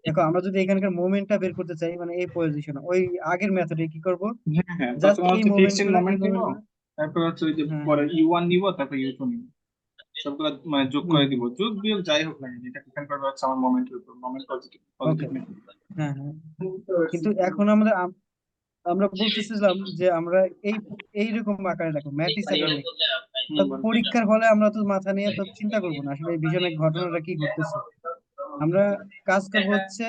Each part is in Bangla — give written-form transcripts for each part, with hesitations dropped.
দেখো আমরা যদি এখানকার মোমেন্টটা বের করতে চাই মানে এই পজিশন ওই আগের মেথডে কি করব, হ্যাঁ হ্যাঁ, জাস্ট প্রথমে এই হচ্ছে মোমেন্ট ফিক্সড গুলো এই মোমেন্ট নিব, মোমেন্ট গুলো তারপর হচ্ছে ওই যে হ্যাঁ পরে হ্যাঁ ইউ1 নিব, তারপর ইউ2 নিব, সবগুলো মানে যোগ হুম করে দিব, হুম যোগ বিয়োগ যাই হোক না কেন, এটা ডিপেন্ড করবে হচ্ছে আমার মোমেন্টের উপর, মোমেন্ট পজিটিভ ওকে পজিটিভ নাকি। হ্যাঁ হ্যাঁ। কিন্তু এখন আমরা আমরা বলতেছিলাম যে আমরা এই এইরকম আকারে দেখো ম্যাট্রিক্স আকারে লিখি। তো পরীক্ষার হলে আমরা তো মাথা নিয়ে তো চিন্তা করবো না আসলে এই ভিজনের ঘটনাটা কি ঘটতেছে। আমরা কাজ করব হচ্ছে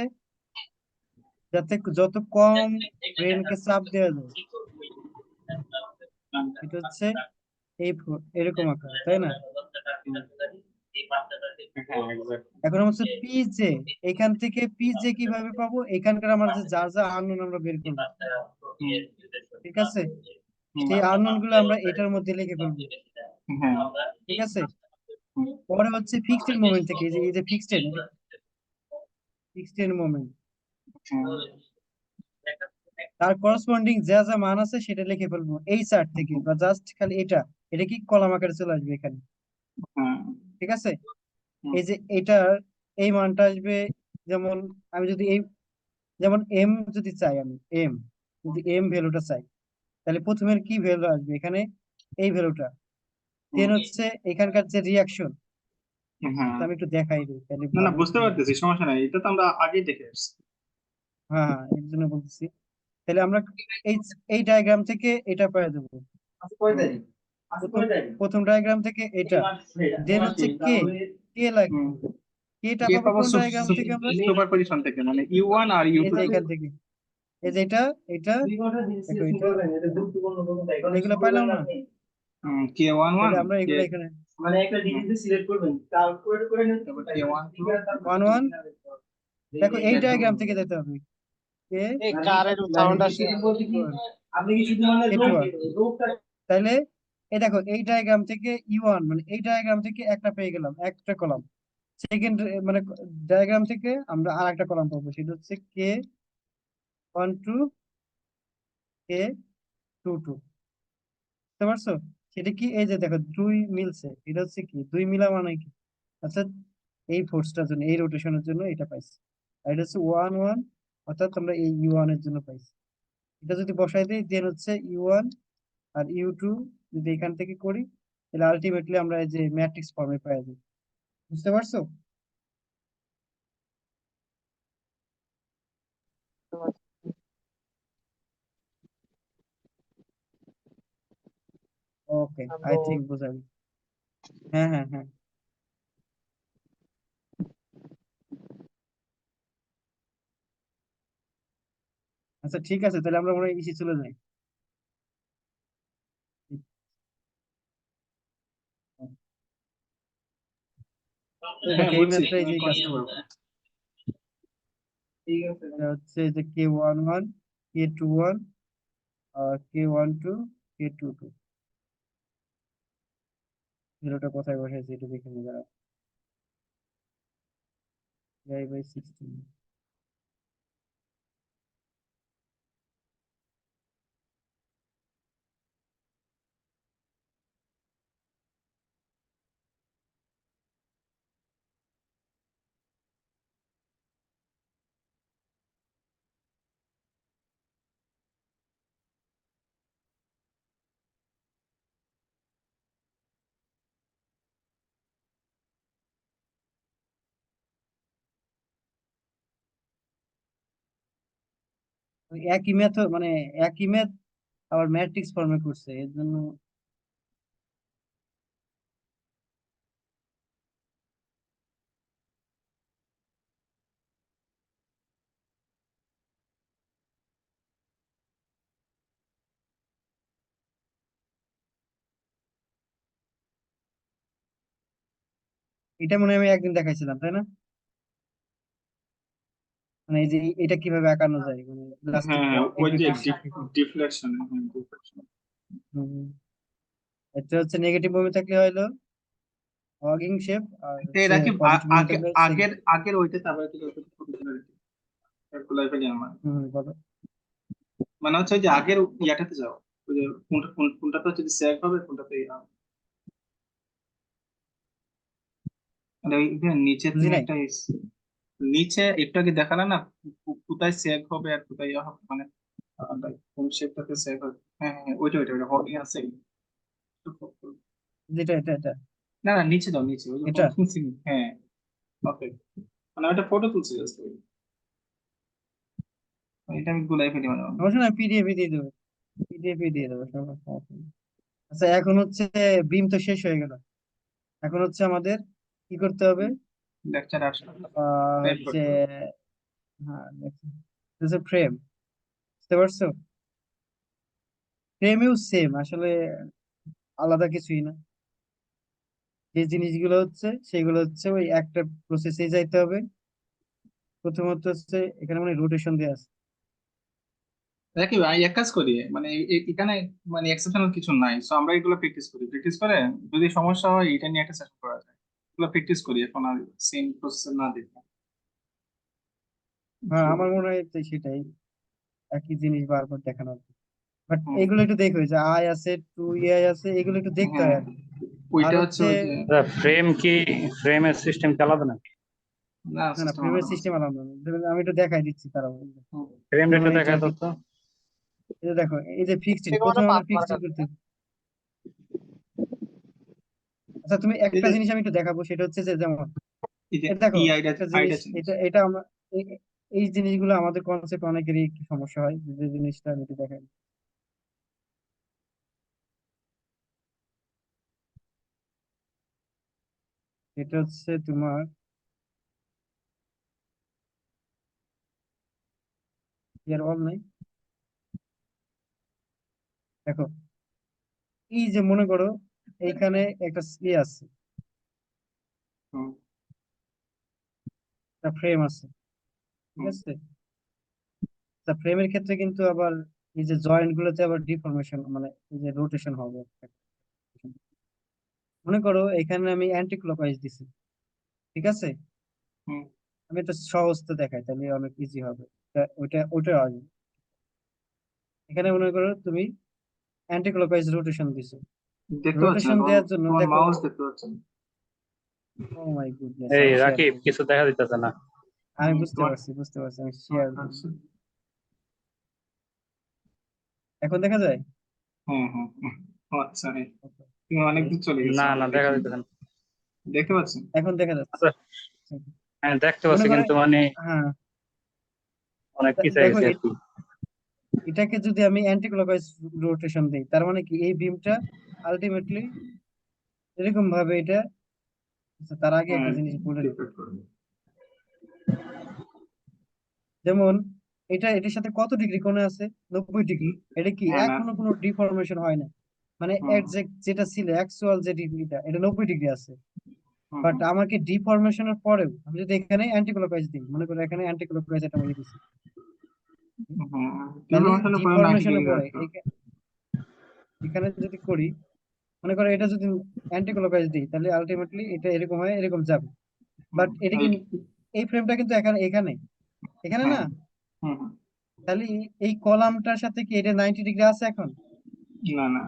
যাতে যত কম ব্রেনকে চাপ দেওয়া যায়, এটা হচ্ছে এরকম আকার, তাই না? হ্যাঁ এক্স্যাক্ট। এখন হচ্ছে পিজে, এখান থেকে পিজে কিভাবে পাবো, এখানকার আমরা যে যা যা আননোন আমরা বের করবো, ঠিক আছে? সেই আননোন গুলো আমরা এটার মধ্যে লিখে ফেলবো, হ্যাঁ ঠিক আছে? পরে হচ্ছে ফিক্সড মোমেন্ট থেকে এই যে ফিক্সড মোমেন্ট তার করসপন্ডিং যা যা মান আছে সেটা লিখে ফেলবো এই চার্ট থেকে, বা জাস্ট খালি এটা এটা কি কলাম আকারে চলে আসবে এখানে, হ্যাঁ ঠিক আছে? এই যে এটার এই মানটা আসবে, যেমন আমি যদি এই যেমন এম যদি চাই, আমি এম যদি এম ভ্যালুটা চাই, তাহলে প্রথমের কি ভ্যালু আসবে এখানে, এই ভ্যালুটা। দেন হচ্ছে এখানকার যে রিয়াকশন, হ্যাঁ। আমি একটু দেখাই দিই তাহলে না না, ভালো বুঝতে বুঝবে। পারতেছি, সমস্যা নাই, এটা তো আমরা আগেই দেখে আসছি। হ্যাঁ হ্যাঁ এর জন্য বলতেছি। তাহলে আমরা এই এই ডায়াগ্রাম থেকে এটা পেয়ে দেবো, প্রথম প্রথম ডায়াগ্রাম থেকে এটা। দেন হচ্ছে কে, কে হুম। লাগবে, কেটা কে পাবো পাবো কোন ডায়াগ্রাম থেকে আমরা, সুপার পজিশন থেকে, মানে ইউ1 আর এই ইউ2 যে থেকে। এখান থেকে, এই যে এটা এটা দেখো এটা, তাহলে এগুলো পাইলাম না? কে 1 1, তাহলে আমরা কে এগুলো এখানে কে 1 2, ওয়ান ওয়ান, দেখো এই ডায়াগ্রাম থেকে যেতে হবে, কে এই কারের সাউন্ড আসে। কে টু আর। তাহলে এই দেখো এই ডায়াগ্রাম থেকে ইউ1 মানে এই ডায়াগ্রাম থেকে একটা পেয়ে গেলাম, একটা কলাম। সেকেন্ড মানে ডায়াগ্রাম থেকে আমরা আর একটা কলাম পাবো, সেটা হচ্ছে K12 K22, বুঝতে পারছো? সেটা কি, এই যে দেখো দুই মিলছে, এটা হচ্ছে কি দুই মিলা মানে কি, অর্থাৎ এই ফোর্সটার জন্য এই রোটেশনের জন্য এটা পাইছি। আর এটা হচ্ছে ওয়ান ওয়ান, অর্থাৎ আমরা এই ইউ1 এর জন্য পাইছি। এটা যদি বসাই দিই দেন হচ্ছে ইউ1 আর ইউ2 যদি এখান থেকে করি, তাহলে আলটিমেটলি আমরা এই যে ম্যাট্রিক্স ফর্মে পাই যাই। বুঝতে পারছো? ওকে আই থিঙ্ক বোঝা গেছে। হ্যাঁ হ্যাঁ হ্যাঁ। আচ্ছা ঠিক আছে, তাহলে আমরা মনে হয় ইসে চলে যাই। হ্যাঁ ওকে এই বুঝছি, ম্যাথটাই তুমি যে কাজ কন্টিনিউ করবো, করো। এটা হচ্ছে যে K11 K21 আর K12 K22, জিরোটা কোথায় বসেছে এটা দেখে নিয়ে দাঁড়া, বাই 16। ওই একই ম্যাথ মানে একই ম্যাথ আবার ম্যাট্রিক্স ফর্মে করছে এর জন্য। এটা মনে হয় আমি একদিন দেখাইছিলাম, তাই না? মানে এই যে এটা কিভাবে আঁকানো যায় মানে হ্যাঁ ইলাস্টিক হ্যাঁ, ওই যে ডিফ্লেক্টর। ডিফ্লেকশন। এটা হচ্ছে নেগেটিভ মুভি থাকলে হলো হগিং শেপ, আর হচ্ছে এরা কি পজিটিভ মুভি আগে থাকলে আগের আগের ওইটাতে আবার কি ছোট ছিল ক্যালকুলাই ফেলি আমার, বলো। মানে হচ্ছে ওই যে আগের ইয়াটাতে যাও, ওই যে কোনটাতে হচ্ছে সেভ হবে, কোনটাতে ইয়া হবে। মানে ওই যে নিচে বুঝি তুমি নাই। একটা নিচে একটু আগে দেখালে না, কোথায় সেভ হবে আর কোথায় ইয়ে হবে, মানে like কোন শেপটাতে সেভ হবে। হ্যাঁ হ্যাঁ হ্যাঁ, ওইটা হোল্ডিং আছে। যেটা এটা এটা না না, নিচে দাও, নিচে ওই যে এটা হোল্ডিং সিন। হ্যাঁ, ওকে। মানে ওটা ফটো তুলছি জাস্ট, এটা আমি গুলাই ফেলি মানে সমস্যা না, পিডিএফ দিয়ে দেবো, পিডিএফ দিয়ে দেবো সমস্যা নেই। আচ্ছা এখন হচ্ছে বিম তো শেষ হয়ে গেল, এখন হচ্ছে আমাদের কি করতে হবে? লেকচার আসলে টাইপ হচ্ছে করতে হবে। হ্যাঁ হচ্ছে ফ্রেম, বুঝতে পারছো? ফ্রেমেও সেম আসলে, আলাদা কিছুই না। যে জিনিসগুলো হচ্ছে সেগুলো হচ্ছে ওই একটা প্রসেসে যাইতে হবে। প্রথমত হচ্ছে এখানে মানে রোটেশন দেওয়া আছে। দেখি ভাই, এক কাজ করি, মানে এখানে মানে এক্সেপশনাল কিছু নাই, সো আমরা এগুলো প্র্যাকটিস করি, প্র্যাকটিস করে যদি সমস্যা হয় এটা নিয়ে একটা সেশন করা যায়। এগুলো প্র্যাকটিস করি এখন, আর সেম প্রসেস না দেখি। হ্যাঁ আমার মনে হয় তো সেটাই, একই জিনিস বারবার দেখানো। বাট হুম, এগুলো একটু দেখো, যে আই আছে, টু আই আছে, এগুলো একটু দেখতে হ্যাঁ, হয় আর কি। আর ওইটা হচ্ছে হচ্ছে ওই যে, ফ্রেম কি, ফ্রেমের সিস্টেম কি আলাদা নাকি? না না না, সিস্টেম ফ্রেমের আলাদা আছে। সিস্টেম আলাদা না। দেখো, আমি একটু দেখাই দিচ্ছি তারাও। হুম, ফ্রেমটা যেমন একটু এই যে দেখা তো তো। এই যে দেখো, এই যে ফিক্সড, প্রথমে আমরা ফিক্সড করতে। আচ্ছা তুমি এই একটা যে জিনিস আমি একটু দেখাবো, সেটা হচ্ছে যে যেমন এই যে দেখো ই আইটা একটা জিনিস, আইটা চেঞ্জ। এটা এটা আমরা এই জিনিসগুলো আমাদের কনসেপ্ট অনেকেরই একটু সমস্যা হয়, যে জিনিসটা আমি একটু দেখাই। এটা হচ্ছে তোমার ইয়ার অল নাই। দেখো এই যে মনে করো এইখানে একটা আছে, হুম, একটা ফ্রেম আছে, ঠিক হুম, আছে? তা ফ্রেমের ক্ষেত্রে কিন্তু আবার এই যে জয়েন্ট গুলোতে আবার ডিফরমেশন, মানে এই যে রোটেশন হবে। মনে করো এখানে আমি অ্যান্টি ক্লকওয়াইজ দিছি, ঠিক আছে? হুম। আমি একটা সহজ তো দেখাই, তাহলে অনেক ইজি হবে। ওইটা ওইটা আসবে। এখানে মনে করো তুমি অ্যান্টি ক্লকওয়াইজ রোটেশন দিছো। দেখতে পাচ্ছি না রোটেশন তোমার, দেওয়ার জন্য তোমার দেখো, মাউস দেখতে পাচ্ছি না। ও মাই গুডনেস, এই আমি শেয়ার রাকিব, করি। কিছু দেখা দিতেছে না। আমি বুঝতে তোমার পারছি, বুঝতে পারছি, আমি তোমার শেয়ার করি। আছে। এখন দেখা যায়? হ্যাঁ হ্যাঁ হ্যাঁ। ও আচ্ছা, হ্যাঁ। Okay, তুমি অনেক এই দূর চলে গেছো, না আমি না, দেখা দেখিনি। দিতেছে না। দেখতে পাচ্ছি। এখন দেখা যাচ্ছে। আচ্ছা, হ্যাঁ দেখতে মনে পাচ্ছি, করে, কিন্তু মানে হ্যাঁ অনেক পিছিয়ে দেখো গেছে আর কি। এটাকে যদি আমি অ্যান্টি ক্লকওয়াইজ রোটেশন দিই, তার মানে কি এই বিমটা আলটিমেটলি এরকম ভাবে এটা, আচ্ছা, তার আগে হ্যাঁ, একটা জিনিস বলে দিই। ডিফেক্ট করে। যেমন এটা এটার সাথে কত ডিগ্রি কোণে আছে? 90 ডিগ্রি। হুম, এটা কি হ্যাঁ না। এখনো কোনো ডিফরমেশন হয় না, মানে হুম, একজ্যাক্ট যেটা ছিল অ্যাকচুয়াল যে ডিগ্রিটা, এটা 90 ডিগ্রি আছে। হুম, বাট হুম, আমাকে ডিফরমেশনের পরেও আমি যদি এখানে অ্যান্টি ক্লকওয়াইজ দিই, মনে করো এখানে অ্যান্টি ক্লকওয়াইজ এটা বলে দিচ্ছি, হুম। তাহলে ডিফরমেশনের পরে 90 ডিফরমেশনের ডিগ্রি পরে রাখতে হবে। এখানে যদি করি, মনে করো এটা যদি অ্যান্টি ক্লকওয়াইজ দিই, তাহলে আলটিমেটলি এটা এরকম হয়, এরকম যাবে। হুম, বাট এটা কি, এই- এই ফ্রেমটা কিন্তু এখানে এখানে এখানে হ্যাঁ, না, হুম, হুম। তাহলে এই কলামটার সাথে কি এটা 90 ডিগ্রি আছে এখন? না না।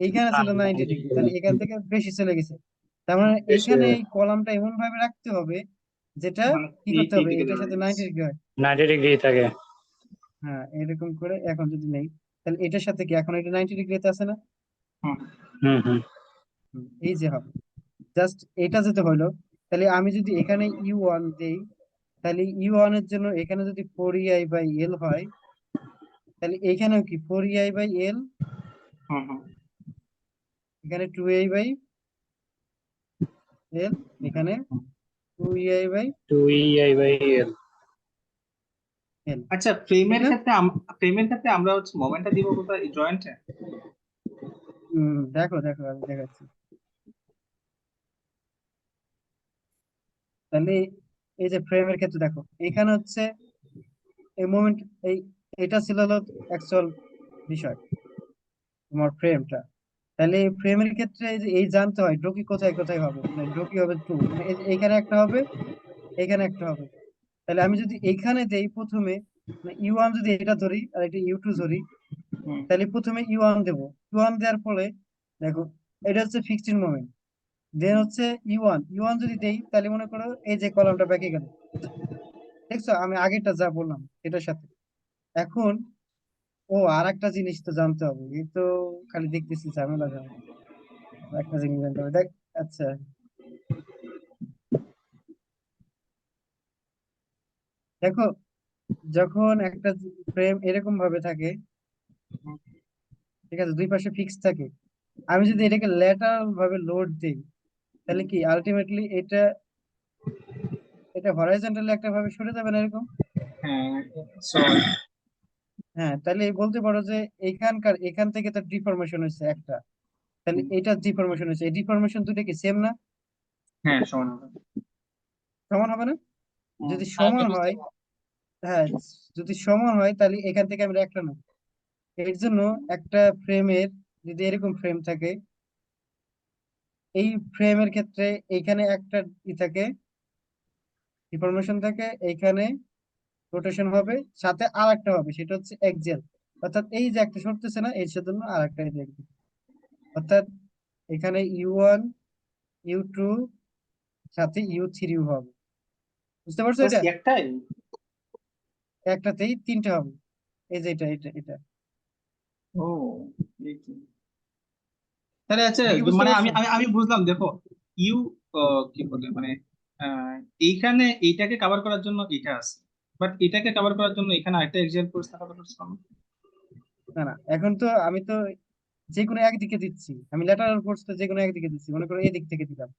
এইখানে না, ছিল 90 ডিগ্রি, তাহলে এখান থেকে বেশি চলে গেছে। তার মানে বেশি এইখানে এই কলামটা এমন ভাবে রাখতে হবে যেটা মানে কি এই করতে এই হবে, দিকে এটার চলে সাথে গেছে। 90 ডিগ্রি হয়। 90 ডিগ্রি থাকে। হ্যাঁ এরকম করে এখন যদি নেই, তাহলে এটার সাথে কি এখন এটা 90 ডিগ্রিতে আছে না? হুম, হুম হুম। এই যে হবে, জাস্ট এটা যেতে হলো। তাহলে আমি যদি এখানে ইউ 1 দেই, তাহলে ইউ 1 এর জন্য এখানে যদি 4EI/L হয়, তাহলে এখানেও কি 4EI/L, হুম, হুম। এখানে 2EI/L, এখানে 2EI/L। Two E I by L. আচ্ছা, ঠিক ফ্রেমের না? ক্ষেত্রে ফ্রেমের ক্ষেত্রে আমরা হচ্ছে মোমেন্টটা দিব কোথায়, এই জয়েন্টে? দেখো দেখো আমি দেখাচ্ছি। তাহলে এই যে ফ্রেমের ক্ষেত্রে দেখো, এখানে হচ্ছে এই মোমেন্ট, এই এটা ছিল হলো অ্যাকচুয়াল বিষয়, তোমার ফ্রেমটা। তাহলে এই ফ্রেমের ক্ষেত্রে এই যে এই জানতে হয় ড্রকি কোথায় কোথায় হবে, মানে ড্রকি হবে টু, মানে এইখানে একটা হবে, এখানে একটা হবে। তাহলে আমি যদি এইখানে দেই প্রথমে, মানে ইউ 1 যদি এটা ধরি আর এটা ইউ 2 ধরি, হুম, তাহলে প্রথমে ইউ 1 দেবো। ইউ 1 দেওয়ার পরে দেখো এটা হচ্ছে ফিক্সড মোমেন্ট। দেন হচ্ছে ইউ 1 যদি দেই, তাহলে মনে করো এই যে কলামটা বেঁকে গেল, দেখছো আমি আগেরটা যা বললাম এটার সাথে। এখন আর একটা জিনিস তো জানতে হবে, এই তো খালি দেখতেছি ঝামেলা ঝামেলা। আর একটা জিনিস জানতে হবে দেখ। আচ্ছা, দেখো, যখন একটা ফ্রেম এরকম ভাবে থাকে, ঠিক আছে, দুই পাশে ফিক্স থাকে, আমি যদি এটাকে ল্যাটারাল ভাবে লোড দিই, তাহলে কি আলটিমেটলি এটা এটা হরাইজন্টালি একটা ভাবে সরে যাবে না এরকম? হ্যাঁ, সো হ্যাঁ, তাহলে বলতে পারো যে এখান থেকে তো ডিফরমেশন হয়েছে একটা, তাহলে এটা ডিফরমেশন হয়েছে, এই ডিফরমেশন দুটো কি সেম না? হ্যাঁ সমান হবে। সমান হবে না? যদি হ্যাঁ, সমান হয়, হ্যাঁ, যদি সমান হয় তাহলে এখান থেকে আমরা একটা নেব। এর জন্য একটা ফ্রেমের, যদি এরকম ফ্রেম থাকে, এই ফ্রেমের ক্ষেত্রে এইখানে একটা থাকে, ডিফরমেশন থাকে, এইখানে রোটেশন হবে, সাথে আর একটা হবে, সেটা হচ্ছে এক্সিয়াল। অর্থাৎ এই যে একটা সরতেছে না, এর জন্য আর একটা দেখবে। অর্থাৎ এখানে U1 U2 সাথে U3 হবে। বুঝতে পারছো জাস্ট এটা? একটাই। একটাতেই তিনটে হবে। এই যে এটা ও, এই কি? তাহলে আচ্ছা, এটা কি বুঝতে মানে আমি পারছো? আমি আমি বুঝলাম, দেখো, ইউ কি বলে মানে আহ, এইখানে এইটাকে কভার করার জন্য এটা আছে, বাট এটাকে কভার করার জন্য এখানে আরেকটা এক্সাম্পল ফোর্স থাকা দরকার ছিল না? না না, এখন তো আমি তো যে কোনো একদিকে দিচ্ছি, আমি ল্যাটারাল ফোর্স তো যে কোনো একদিকে দিচ্ছি, মনে করো এই দিক থেকে দিলাম,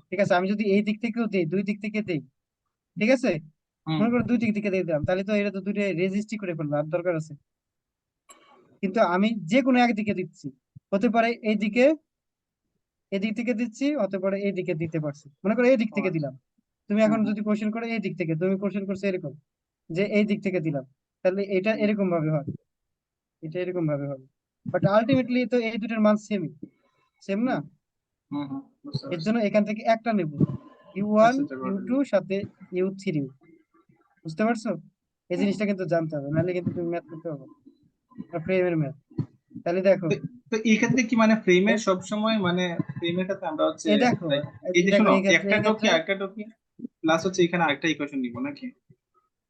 ঠিক আছে, আমি যদি এই দিক থেকেও দিই, দুই দিক থেকে দিই, ঠিক আছে, হুম। মনে করো দুই দিক থেকে দিয়ে দিলাম, তাহলে তো এটা তো দুটো রেজিস্টই করে ফেলবো, আর দরকার আছে? কিন্তু আমি যে কোনো একদিকে দিচ্ছি, হতে পারে এইদিকে, এদিক থেকে দিচ্ছি, হতে পারে এই দিকে দিতে পারছি, মনে করো এই দিক ও থেকে আচ্ছা। দিলাম। তুমি হুম এখন হুম যদি কোশ্চেন করো এই দিক থেকে, তুমি কোশ্চেন করছো এরকম যে এই দিক থেকে দিলাম, তাহলে এটা হুম এরকম ভাবে হবে, এটা এরকম ভাবে হবে। বাট আলটিমেটলি তো এই দুটোর মান সেমই, সেম না? হুম বুঝতে এর পারছি। জন্য এখান থেকে একটা নেব, U1 আচ্ছা আচ্ছা, got U2 it. সাথে U3। বুঝতে পারছো? এই হুম। জিনিসটা কিন্তু জানতে হবে, নাহলে কিন্তু তুমি ম্যাথ করতে পারবে না, ফ্রেমের ম্যাথ। তাহলে দেখো, তো তো এই ক্ষেত্রে কি মানে ফ্রেমের এ- সব সময় মানে ফ্রেমের ক্ষেত্রে আমরা হচ্ছে এই দেখো, like, এই যে দেখো শোনো, এই ক্ষেত্রে, একটা এই টকি ক্ষেত্রে আরেকটা টকি প্লাস হচ্ছে এখানে আরেকটা ইকুয়েশন নিব নাকি?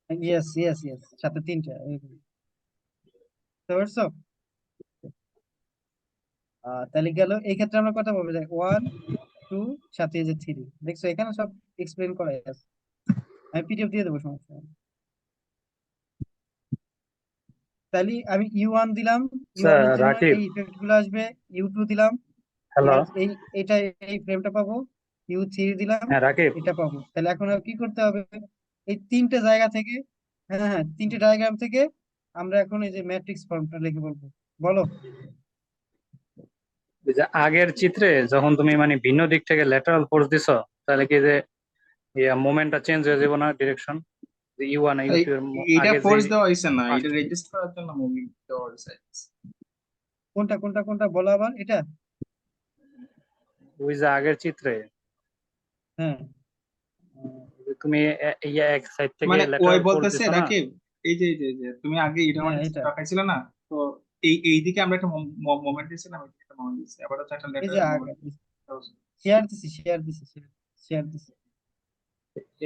ইয়েস ইয়েস ইয়েস, সাথে তিনটা এরকম। বুঝতে পারছো? তাহলে গেল, এই ক্ষেত্রে আমরা কথা বলবো যে 1 2 সাথে এই যে 3, দেখছো এখানে সব এক্সপ্লেন করা আছে, আমি পিডিএফ দিয়ে দেবো, সমস্যা নেই। তাহলে আমি U1 দিলাম, আচ্ছা U1 এর জন্য রাকিব, এই ইফেক্ট গুলো আসবে, U2 দিলাম, হ্যালো। এই এটা এই ফ্রেমটা পাবো, U3 দিলাম, হ্যাঁ রাকিব, এটা পাবো। তাহলে এখন আর কি করতে হবে, এই তিনটে জায়গা থেকে, হ্যাঁ হ্যাঁ, তিনটে ডায়াগ্রাম থেকে আমরা এখন এই যে ম্যাট্রিক্স ফর্মটা লিখে বলবো। বলো। ওই যে আগের চিত্রে যখন তুমি মানে ভিন্ন দিক থেকে ল্যাটারাল ফোর্স দিছো, তাহলে কি যে মোমেন্টটা চেঞ্জ হয়ে যাবে না, ডিরেকশন? U1 এই U2 এর এটা আগে যে ফোর্স দেওয়া হয়েছে না, এটা ফার্স্ট, রেজিস্ট করার জন্য মুভি দেওয়া হয়েছে। কোনটা কোনটা কোনটা বলো আবার এটা। ওই যে আগের চিত্রে হ্যাঁ যে তুমি এক সাইড থেকে মানে ওই ল্যাটারাল ফোর্স বলতেছে দিছো না। রাকিব, এই যে তুমি আগে এটা হ্যাঁ, আমাদের এটা দেখাইছিল না? তো এই দিকে আমরা একটা মোমেন্ট দিয়েছিলাম, এই দিকে একটা মোমেন্ট দিয়েছি, আবার হচ্ছে একটা এই যে লেটারের আগে মোমেন্ট। শেয়ার দিছি শেয়ার দিছি।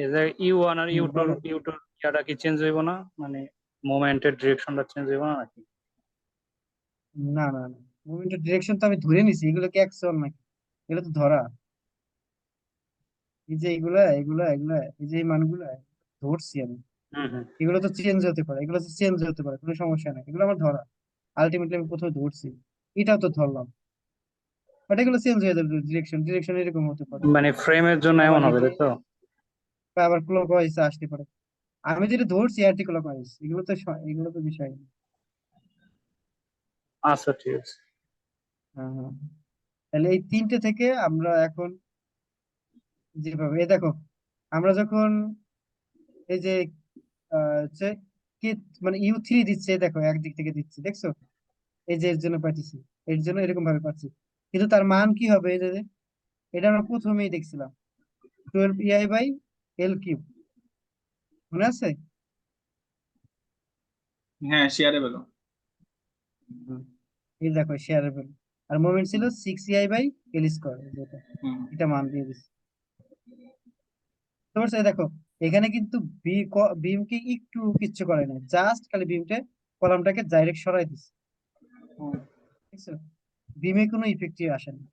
এই যে U1 আর হুম, বলো। ইউ টুর ইয়াটা কি চেঞ্জ হইব না, মানে মোমেন্টের ডিরেকশনটা চেঞ্জ হইব না নাকি? না না না, মুভমেন্টের ডিরেকশন তো আমি ধরে নিছি, এগুলো কি অ্যাকচুয়াল নাকি? এগুলো তো ধরা। এই যে এগুলা এই যে এই মানগুলা ধরছি আমি, হুম হুম। এগুলো তো চেঞ্জ হতে পারে, এগুলো তো চেঞ্জ হতে পারে, কোনো সমস্যা নাই, এগুলো আমার ধরা। আলটিমেটলি আমি কোথাও ধরছি, এটাও তো ধরলাম, বাট এগুলো চেঞ্জ হয়ে যাবে, ডিরেকশন ডিরেকশন এরকম হতে পারে, মানে ফ্রেমের জন্য আবার এমন হবে, এদিকে, তাই তো? বা আবার ক্লকওয়াইজ আসতে পারে। আমি যেটা ধরছি অ্যান্টি ক্লকওয়াইজ, এগুলো তো বিষয় না। আচ্ছা ঠিক আছে। হ্যাঁ হ্যাঁ। তাহলে এই তিনটে থেকে আমরা এখন যেভাবে, এই দেখো, আমরা যখন এই যে হচ্ছে কি, মানে U3 দিচ্ছে, এই দেখো একদিক থেকে দিচ্ছে, দেখছো, এই যে এর জন্য পাচ্ছি, এর জন্য এরকম ভাবে পাচ্ছি, কিন্তু তার মান কি হবে, এই যে এটা আমরা প্রথমেই দেখছিলাম, 12 EI/L কিউব, মনে আছে? হ্যাঁ, শেয়ারেবল। হুম। এই দেখো শেয়ারেবল, আর মোমেন্ট ছিল 6 EI/L স্কোয়ার, যেটা হুম এটা মান দিয়ে দিচ্ছে। তো এই দেখো, এখানে কিন্তু বিমকে একটু কিচ্ছু করে না, জাস্ট খালি বিমটা কলামটাকে ডাইরেক্ট সরাই দিচ্ছে, হুম। বুঝছো? বিমে কোনো ইফেক্টিভ আসে না।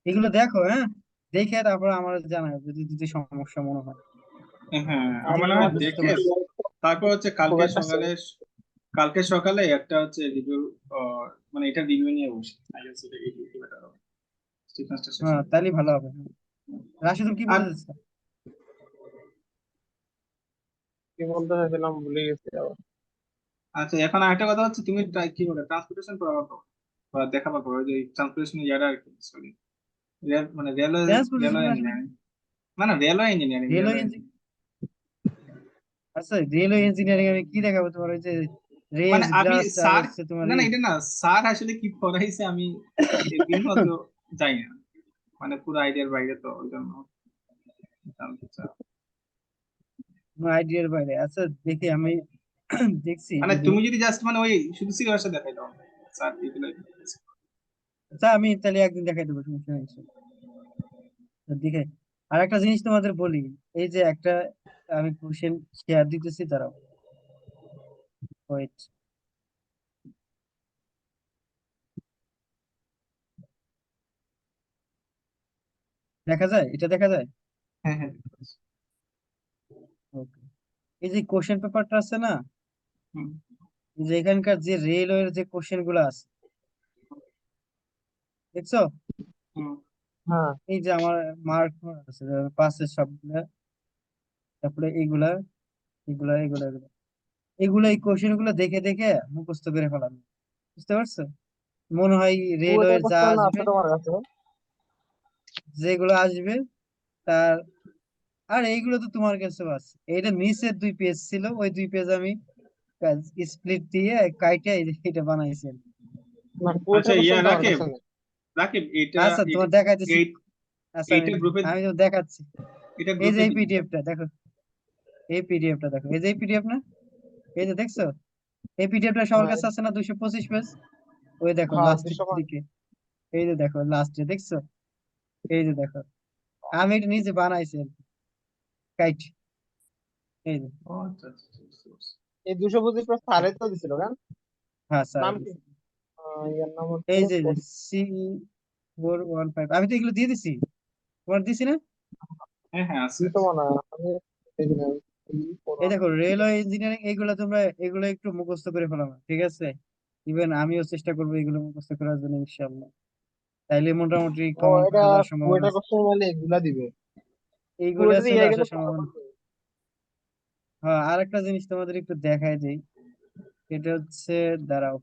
এগুলো দেখো, হ্যাঁ, দেখে তারপর আমার জানাও যদি যদি সমস্যা মনে হয়। হ্যাঁ এই যে আমার এবার হয় বুঝতে দেখে পারছি। তারপর হচ্ছে খুব একটা কালকে সকালে একটা হচ্ছে রিভিউ, মানে এটা রিভিউ নিয়ে বসে আই গেস এটা এই রিভিউ বেটার হবে স্টিফেন্সটা শেষ হ্যাঁ, হবে। তাহলে ভালো হবে। রাশিদুল কি আর বলতে চাচ্ছ? কি বলতে চাইছিলাম ভুলে গেছি আবার। আচ্ছা, এখন আরেকটা কথা হচ্ছে তুমি কি বলে ট্রান্সপোর্টেশন পড়াবা তো বা দেখাবা করো যে ট্রান্সপোর্টেশন ইয়ার আর কি, সরি মানে রেলওয়ে, ট্রান্সপোর্টেশন আসলে ইঞ্জিনিয়ারিং, না railway engineering, railway railway engine আচ্ছা, রেলওয়ে ইঞ্জিনিয়ারিং আমি কি দেখাবো তোমার? ওই যে মানে রেঞ্জ আমি ব্লাস্ট আর স্যার, হচ্ছে তোমার না না এটা না, স্যার আসলে কি পড়াইছে আমি এর বিন্দু জানি না, মানে পুরো আইডিয়ার বাইরে তো ওই জন্য জানতে চাই। আইডিয়ার বাইরে। আচ্ছা দেখি আমি দেখছি মানে যদি। তুমি যদি জাস্ট মানে ওই শুধু সিলেবাসটা দেখাই দাও স্যার এগুলো। আচ্ছা আমি তাহলে একদিন দেখাই দেবো, সমস্যা নেই। তো দেখে আর একটা জিনিস তোমাদের বলি, এই যে একটা আমি কোশ্চেন শেয়ার দিতেছি, দাঁড়াও, ওয়েট, দেখা যায়? এটা দেখা যায়? হ্যাঁ হ্যাঁ। ওকে। এই যে কোশ্চেন পেপারটা আছে না, হুম এই যে এখানকার যে রেলওয়ের যে কোশ্চেন গুলো আছে, দেখছো? হুম হ্যাঁ, এই যে আমার মার্ক আছে পাশের সবগুলা, তারপরে এইগুলা এগুলা এগুলা এগুলা এগুলা এই কোশ্চেন গুলো দেখে দেখে মুখস্থ করে ফেলানো, বুঝতে পারছো? মনে হয় ওইটার রেলওয়ের যা কোশ্চেন আসবে, আছে তোমার কাছে? যেগুলো আসবে তার, আর এইগুলো তো তোমার কাছে আছে। এটা নিচের 2 পেজ ছিল, ওই 2 পেজ আমি স্প্লিট দিয়ে কাইটে এটা বানাইছি আর কি। না, আচ্ছা ওইটার ইয়া কোশ্চেন তো আমার রাকিব, কাছে নেই। রাকিব এটা আচ্ছা এটা তোমার দেখাইতেছি। এই আচ্ছা আমি এইটা গ্রুপে, আমি তো দেখাচ্ছি। এটা এই যে গ্রুপে এই দিবি। পিডিএফটা দেখো, এই পিডিএফটা দেখো, এই যে এই পিডিএফ না, এই যে দেখছো? এই পিডিএফটা সবার হ্যাঁ, কাছে আছে না, 225 পেজ? ওই দেখো হ্যাঁ, লাস্টের দৃশ্যমান। দিকে, এই যে দেখো লাস্টে, দেখছো? এই যে দেখো, আমি এটা নিজে বানাইছি আর কি, কাইট, এই যে। ও আচ্ছা আচ্ছা আচ্ছা, বুঝতে পারছি। এই 225 স্যারে তো দিছিল কেন? হ্যাঁ স্যার, নাম কি? ইয়ার নাম হচ্ছে এই যে সিই 415, আমি তো এগুলো দিয়ে দিছি, তোমার দিছি না? হ্যাঁ হ্যাঁ আছে দিত আছে। মনে হয়, আমি দেখি নাই। এই দেখো রেলওয়ে ইঞ্জিনিয়ারিং, এগুলো তোমরা এগুলো একটু মুখস্থ করে ফেলানো, ঠিক আছে? ইভেন আমিও চেষ্টা করবো এগুলো মুখস্থ করার জন্য ইনশাল্লাহ, তাইলে মোটামুটি ও, কমন এটা পাওয়ার সম্ভাবনা ওইটার আছে। কোশ্চেন মানে এগুলা দিবে। এইগুলো ওইটা চলে দিয়ে আসার কিন্তু সম্ভাবনা। হ্যাঁ, আর একটা জিনিস তোমাদের একটু দেখাই দিই, এটা হচ্ছে, দাঁড়াও,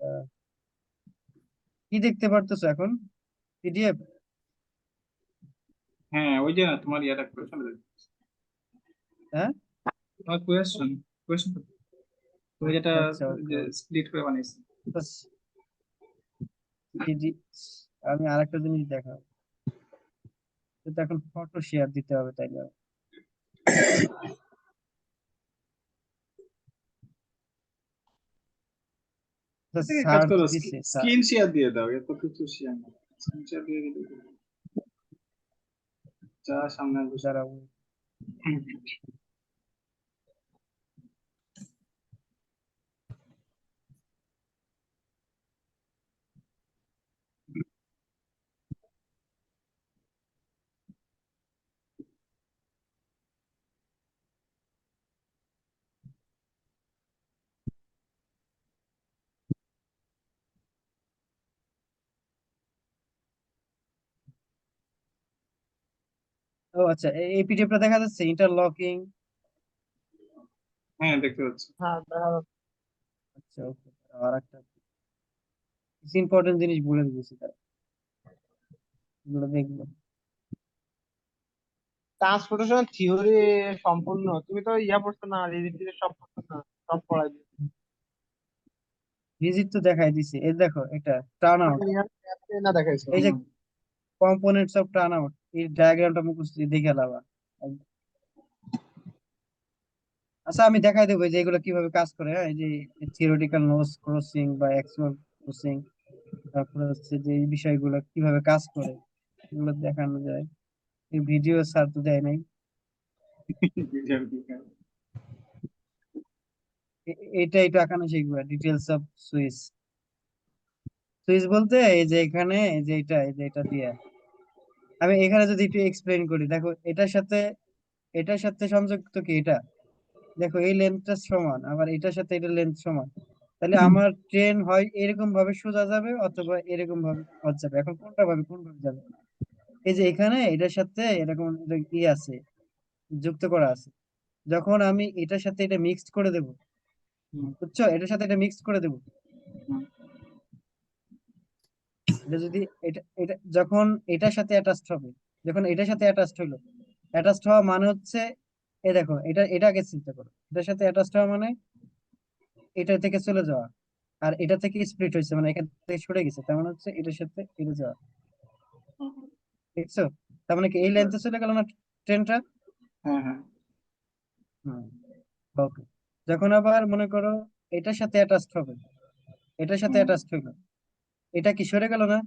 আহ, কি দেখতে পারতেছো এখন? পিডিএফ? হ্যাঁ ওই যে তোমার ইয়াটা কোয়েশন, হ্যাঁ, তোমার কোয়েশন, কোয়েশন তুমি যেটা আচ্ছা ওকে যে ওকে। স্প্লিট করে বানাইছো। আমি আরেকটা জিনিস দেখাবো, এটা এখন ফটো শেয়ার দিতে হবে তাইলে। থেকে কাজ সার্চ করো, দিছে স্ক্রিন শেয়ার দিয়ে দাও, এত কিছু শেয়ার না, স্ক্রিন শেয়ার দিয়ে দিলে যা সামনে আসবে সব। দাঁড়াও। ও আচ্ছা, এই পিডিএফটা দেখা যাচ্ছে, ইন্টারলকিং। হ্যাঁ দেখতে পাচ্ছি। হ্যাঁ, দেখা যাচ্ছে। আচ্ছা ওকে। আর একটা ইম্পর্টেন্ট জিনিস বলে দিয়েছি, তারা এগুলো দেখবো। ট্রান্সপোর্টেশন থিওরি সম্পূর্ণ তুমি তো ইয়া পড়ছো না, রিলেটিভ সব পড়ছো না, সব পড়াই দিচ্ছে। ভিজিট তো দেখাই দিছে, এই দেখো এটা টার্ন আউট, না দেখাইছো? এই যে কম্পোনেন্টস অফ টার্ন আউট, এই ডায়াগ্রামটা মুখস্থ দেখে লাবা। আচ্ছা আমি দেখাই দেবো যে এগুলো কিভাবে কাজ করে, হ্যাঁ? এই যে থিওরিটিক্যাল নোস ক্রসিং বা অ্যাকচুয়াল ক্রসিং, তারপরে হচ্ছে যে এই বিষয়গুলো কিভাবে কাজ করে এগুলো দেখানো যায়। এই ভিডিও স্যার তো দেয় নাই। এটা একটু আঁকানো শিখবে, ডিটেলস অফ সুইচ। সুইচ বলতে এই যে এখানে এই যে এটা দিয়ে আমি এখানে যদি একটু এক্সপ্লেন করি, দেখো এটার সাথে সংযুক্ত কি এটা, দেখো এই লেন্থটা সমান, আবার এটার সাথে এটা লেন্থ সমান, তাহলে আমার ট্রেন হয় এরকম ভাবে সোজা যাবে অথবা এরকম ভাবে যাবে। এখন কোন ভাবে যাবে, এই যে এখানে এটার সাথে এরকম এটা কি আছে, যুক্ত করা আছে। যখন আমি এটার সাথে এটা মিক্সড করে দেব, হুম, বুঝছো, এটার সাথে এটা মিক্সড করে দেব, হুম, এটা যদি এটা এটা যখন এটার সাথে অ্যাটাচড হবে, যখন এটার সাথে অ্যাটাচড হলো, অ্যাটাচড হওয়া মানে হচ্ছে এই দেখো এটা আগে চিন্তা করো, এটার সাথে অ্যাটাচড হওয়া মানে এটা থেকে চলে যাওয়া, আর এটা থেকে স্প্লিট হয়েছে মানে এখান থেকে সরে গেছে, তার মানে হচ্ছে এটার সাথে এটা যাওয়া, হুম, দেখছো? তার মানে কি এই লেন্থে চলে গেল না ট্রেনটা? হ্যাঁ, হ্যাঁ, হুম, ওকে। যখন আবার মনে করো এটার সাথে অ্যাটাচড হবে, এটার সাথে হুম, অ্যাটাচড হইলো, এটা কি সরে গেল না?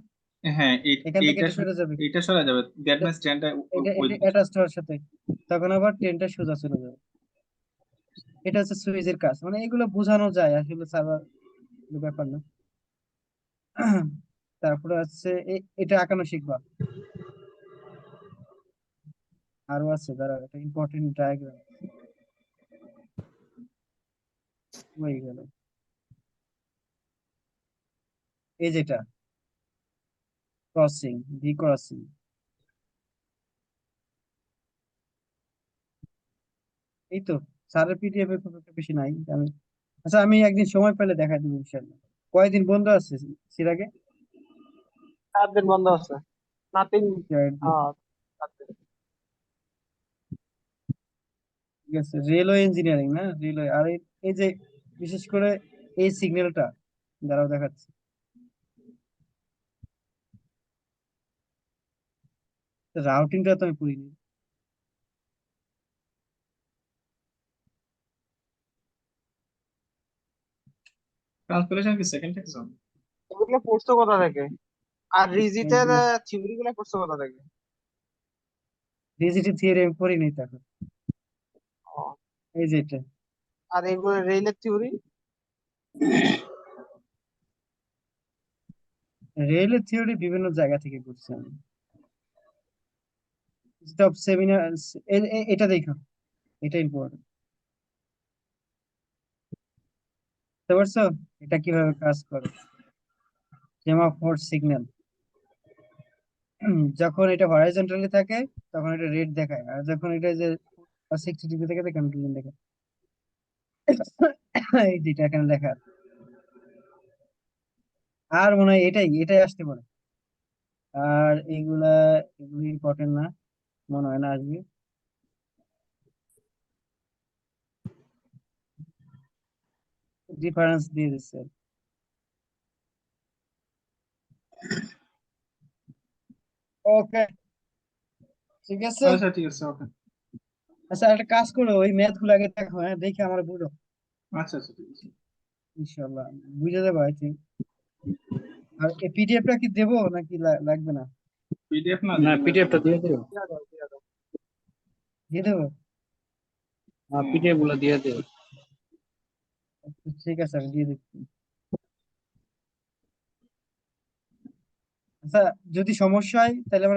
হ্যাঁ, এখান থেকে এইটা এটা সরে যাবে, এইটা সরা যাবে, দ্যাট এটা মিনস ট্রেনটা এটা ওই এটা দিকে চলে অ্যাটাচড হওয়ার সাথে তখন আবার ট্রেনটা সোজা চলে যাবে। এটা হচ্ছে সুইচের কাজ, মানে এগুলো বোঝানো যায় আসলে সারা ব্যাপার না। তারপরে হচ্ছে এটা আঁকানো শিখবা, আরো আছে, দাঁড়া, একটা ইম্পর্টেন্ট ডায়াগ্রাম হয়ে গেল, এই যেটা ক্রসিং, ভি ক্রসিং, এই তো স্যারের পিডিএফ এ খুব একটা বেশি নাই আমি। আচ্ছা আমি একদিন সময় পেলে দেখা দিব ইনশাল্লাহ। কয়দিন বন্ধ আছে সিরাগে? 4 দিন বন্ধ আছে, না 3 দিন। ঠিক হ্যাঁ, 4 দিন। আছে, রেলওয়ে ইঞ্জিনিয়ারিং না, রেলওয়ে। আর এই যে বিশেষ করে এই সিগন্যালটা দ্বারাও দেখাচ্ছে, রাউটিংটা তো আমি পড়িনি। ট্রান্সলেশন কি সেকেন্ড এক্সাম? এগুলো পড়ছো কোথা থেকে? আর রিজিটের এইগুলো থিওরি গুলো পড়ছো কোথা থেকে? ডিজিটাল থিওরি আমি পড়িনি তখন, ও, এই যে এটা আর এগুলো রেলের থিওরি? রেলের থিওরি বিভিন্ন জায়গা থেকে পড়ছি আমি। স্টপ সেমিনার, এটা দেখো, এটা ইম্পর্টেন্ট, বুঝতে পারছো এটা কিভাবে কাজ করে? সেমাফোর সিগন্যাল, যখন এটা হরাইজন্টালি থাকে তখন এটা রেড দেখায়, আর যখন এটা যে 60 ডিগ্রি থেকে তখন গ্রিন দেখায়। এই যেটা এখানে লেখা আছে। আর মনে হয় এটাই আসতে পারে। আর এগুলো ইম্পর্টেন্ট না, মনে হয় না আসবে। ডিফারেন্স দিয়ে দিচ্ছে, ওকে, ঠিক আছে। আচ্ছা, ঠিক আছে, ওকে। আচ্ছা একটা কাজ করো, ওই ম্যাথ গুলো আগে দেখো, হ্যাঁ, দেখে আমার বুঝো, আচ্ছা, আচ্ছা, ঠিক আছে। ইনশাল্লাহ বুঝে যাবো আই থিঙ্ক। আর এই পিডিএফটা কি দেবো নাকি লাগবে না? পিডিএফ না না, দিলে লাগবে পিডিএফটা না। দিয়ে দিও। দিয়া দাও, দিয়া দাও। দিয়ে দেবো? হুম। পিডিএফ গুলো দিয়ে দিও। ঠিক আছে আমি দিয়ে দিচ্ছি। আচ্ছা যদি সমস্যা হয় তাহলে